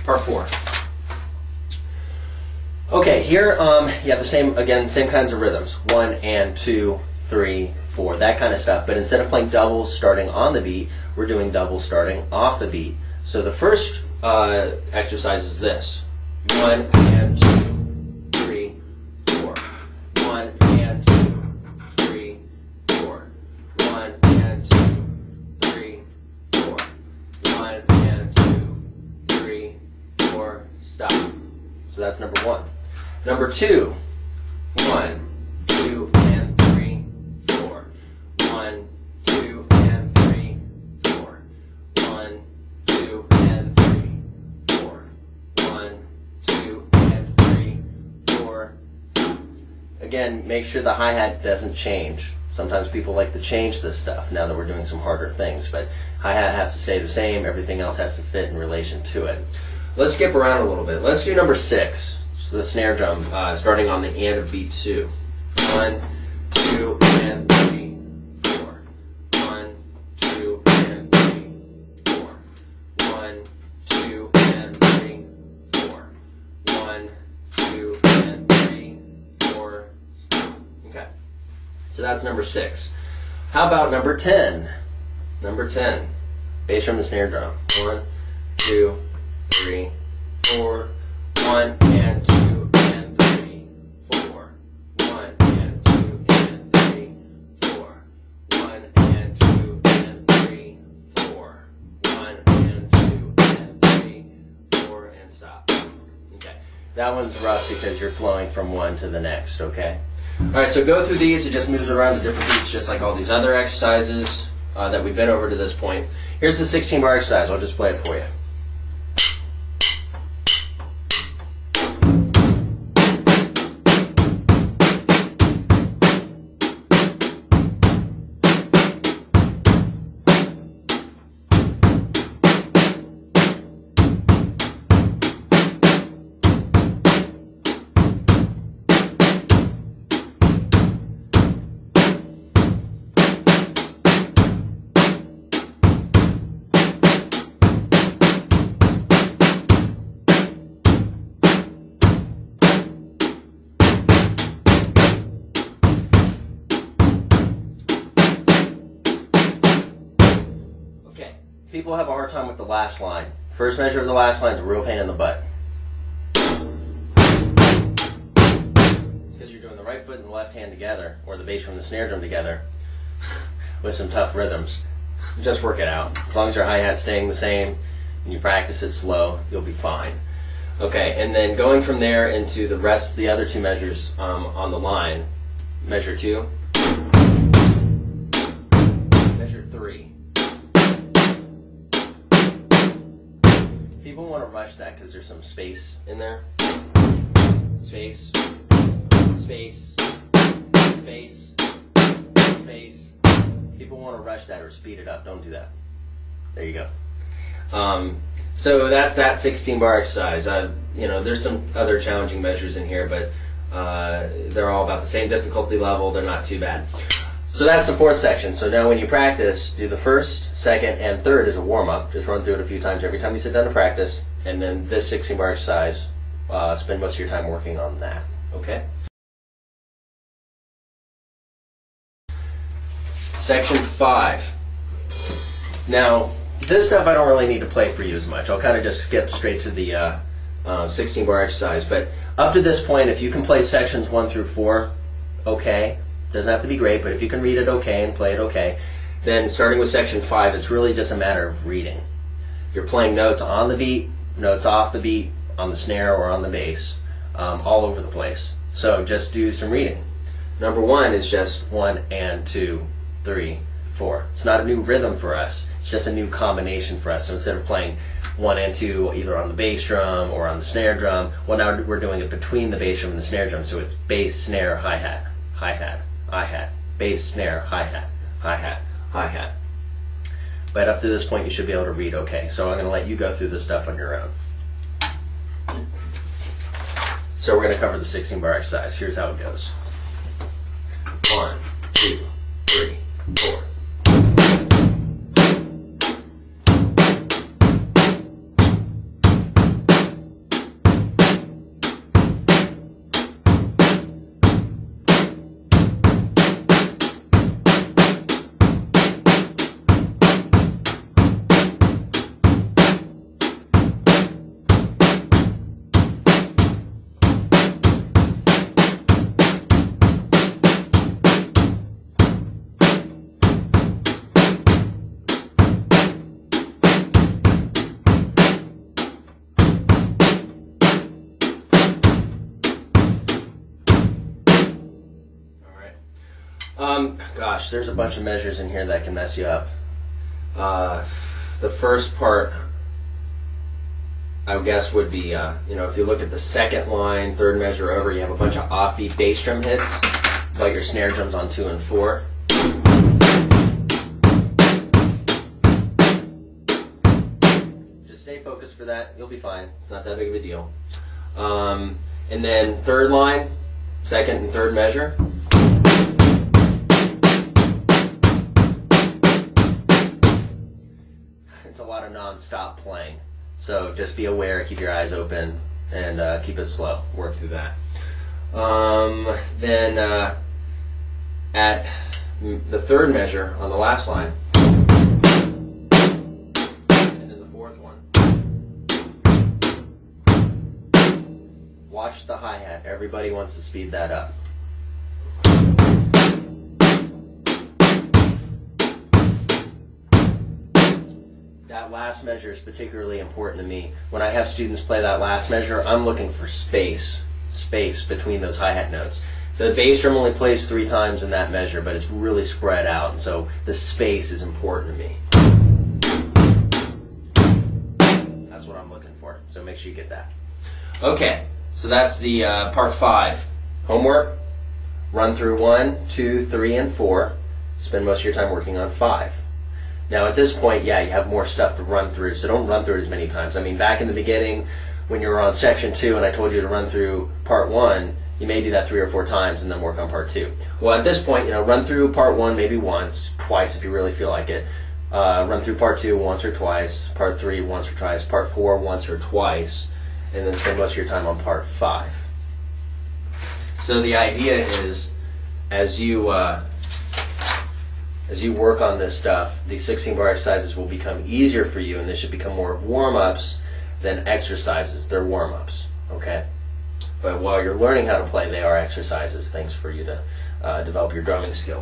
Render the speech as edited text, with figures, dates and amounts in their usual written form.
Part 4. Okay, here you have the same kinds of rhythms. 1 and 2, 3, 4, that kind of stuff. But instead of playing doubles starting on the beat, we're doing doubles starting off the beat. So the first exercise is this. 1 and 2, 3, 4. 1 and 2, 3, 4. 1 and 2, 3, 4. 1 and 2, 3, 4. Stop. So that's number 1. Number 2. 1, 2, and 3, 4. 1, 2, and 3, 4. 1, 2, and 3, 4. 1, 2, and 3, 4. Again, make sure the hi-hat doesn't change. Sometimes people like to change this stuff now that we're doing some harder things, but hi-hat has to stay the same. Everything else has to fit in relation to it. Let's skip around a little bit. Let's do number 6. So the snare drum, starting on the end of beat 2. 1, 2, and 3, 4. 1, 2, and 3, 4. 1, 2, and 3, 4. 1, 2, and 3, 4. Okay. So that's number 6. How about number 10? Number 10. Bass drum and snare drum. 1, 2, 3, 4. 1 and 2 and 3, 4. 1 and 2 and 3, 4. 1 and 2 and 3, 4. 1 and 2 and 3, 4, and stop. Okay. That one's rough because you're flowing from one to the next, okay? Alright, so go through these. It just moves around the different beats just like all these other exercises that we've been over to this point. Here's the 16-bar exercise. I'll just play it for you. People have a hard time with the last line. First measure of the last line is a real pain in the butt. It's because you're doing the right foot and the left hand together, or the bass drum and the snare drum together, with some tough rhythms. Just work it out. As long as your hi-hat's staying the same, and you practice it slow, you'll be fine. Okay, and then going from there into the rest, the other 2 measures on the line. Measure 2. Measure 3. People want to rush that because there's some space in there. Space, space, space, space. People want to rush that or speed it up. Don't do that. There you go. So that's that 16-bar exercise. There's some other challenging measures in here, but they're all about the same difficulty level. They're not too bad. So that's the 4th section. So now when you practice, do the 1st, 2nd, and 3rd as a warm-up. Just run through it a few times every time you sit down to practice. And then this 16-bar exercise, spend most of your time working on that. Okay? Section 5. Now, this stuff I don't really need to play for you as much. I'll kind of just skip straight to the 16-bar exercise. But up to this point, if you can play sections 1 through 4, okay. Doesn't have to be great, but if you can read it okay and play it okay, then starting with section 5, it's really just a matter of reading. You're playing notes on the beat, notes off the beat, on the snare or on the bass, all over the place. So just do some reading. Number 1 is just 1 and 2, 3, 4. It's not a new rhythm for us. It's just a new combination for us. So instead of playing 1 and 2 either on the bass drum or on the snare drum, well, now we're doing it between the bass drum and the snare drum. So it's bass, snare, hi-hat, hi-hat, hi-hat, bass, snare, hi-hat, hi-hat, hi-hat. But up to this point, you should be able to read okay. So I'm going to let you go through this stuff on your own. So we're going to cover the 16-bar exercise. Here's how it goes. 1, 2, 3, 4. Gosh, there's a bunch of measures in here that can mess you up. The first part, I would guess, would be, if you look at the second line, third measure over, you have a bunch of offbeat bass drum hits, but your snare drum's on 2 and 4. Just stay focused for that. You'll be fine. It's not that big of a deal. And then third line, second and third measure. It's a lot of non-stop playing. So just be aware, keep your eyes open, and keep it slow. Work through that. Then at the third measure on the last line, and then the fourth one, watch the hi-hat. Everybody wants to speed that up. That last measure is particularly important to me. When I have students play that last measure, I'm looking for space between those hi-hat notes. The bass drum only plays 3 times in that measure, but it's really spread out, and so the space is important to me. That's what I'm looking for, so make sure you get that. Okay, so that's the part 5. Homework, run through 1, 2, 3, and 4. Spend most of your time working on 5. Now at this point, yeah, you have more stuff to run through, so don't run through it as many times. I mean, back in the beginning, when you were on section 2 and I told you to run through part 1, you may do that 3 or 4 times and then work on part 2. Well, at this point, run through part 1 maybe once, twice if you really feel like it. Run through part 2 once or twice, part 3 once or twice, part 4 once or twice, and then spend most of your time on part 5. So the idea is, as you work on this stuff, these 16-bar exercises will become easier for you, and they should become more warm-ups than exercises. They're warm-ups, okay? But while you're learning how to play, they are exercises, things for you to develop your drumming skill.